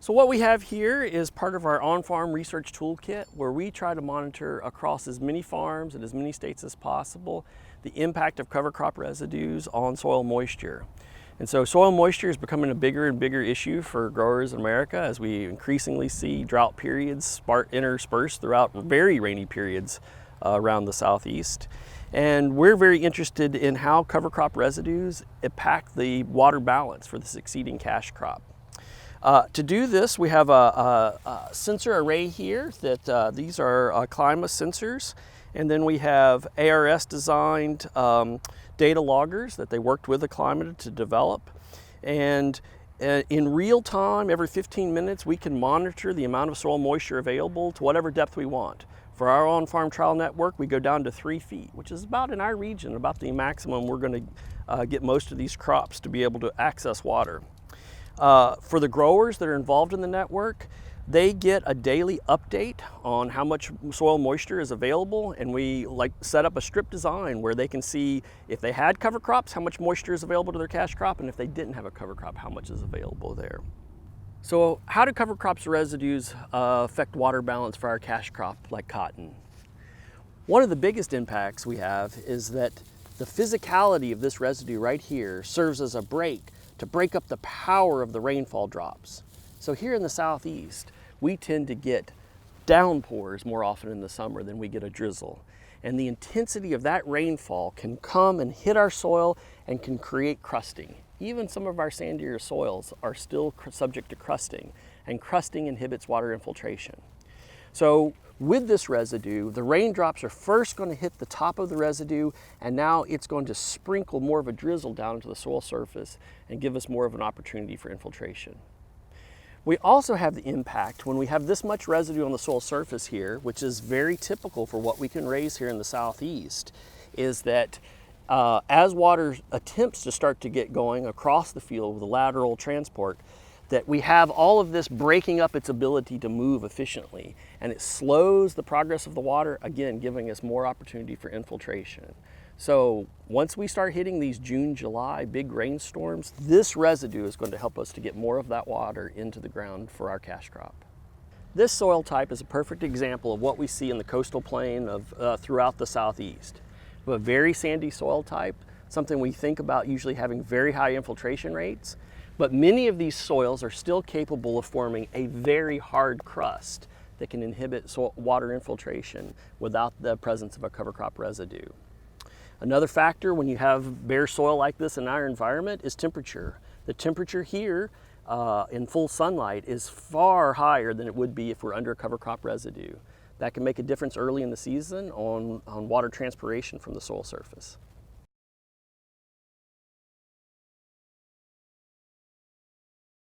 So what we have here is part of our on-farm research toolkit where we try to monitor across as many farms and as many states as possible the impact of cover crop residues on soil moisture. And so soil moisture is becoming a bigger and bigger issue for growers in America as we increasingly see drought periods interspersed throughout very rainy periods around the southeast. And we're very interested in how cover crop residues impact the water balance for the succeeding cash crop. To do this, we have a sensor array here that these are Acclima sensors, and then we have ARS designed data loggers that they worked with Acclima to develop. And in real time, every 15 minutes, we can monitor the amount of soil moisture available to whatever depth we want. For our on-farm trial network, we go down to 3 feet, which is about in our region, about the maximum we're going to get most of these crops to be able to access water. For the growers that are involved in the network, they get a daily update on how much soil moisture is available, and we set up a strip design where they can see if they had cover crops, how much moisture is available to their cash crop, and if they didn't have a cover crop, how much is available there. So how do cover crops residues affect water balance for our cash crop like cotton? One of the biggest impacts we have is that the physicality of this residue right here serves as a brake to break up the power of the rainfall drops. So here in the southeast, we tend to get downpours more often in the summer than we get a drizzle. And the intensity of that rainfall can come and hit our soil and can create crusting. Even some of our sandier soils are still subject to crusting, and crusting inhibits water infiltration. So with this residue, the raindrops are first going to hit the top of the residue, and now it's going to sprinkle more of a drizzle down into the soil surface and give us more of an opportunity for infiltration. We also have the impact when we have this much residue on the soil surface here, which is very typical for what we can raise here in the southeast, is that as water attempts to start to get going across the field with a lateral transport, that we have all of this breaking up its ability to move efficiently, and it slows the progress of the water, again giving us more opportunity for infiltration. So once we start hitting these June, July big rainstorms, this residue is going to help us to get more of that water into the ground for our cash crop. This soil type is a perfect example of what we see in the coastal plain of throughout the southeast. We have a very sandy soil type, something we think about usually having very high infiltration rates, but many of these soils are still capable of forming a very hard crust that can inhibit water infiltration without the presence of a cover crop residue. Another factor when you have bare soil like this in our environment is temperature. The temperature here in full sunlight is far higher than it would be if we're under cover crop residue. That can make a difference early in the season on water transpiration from the soil surface.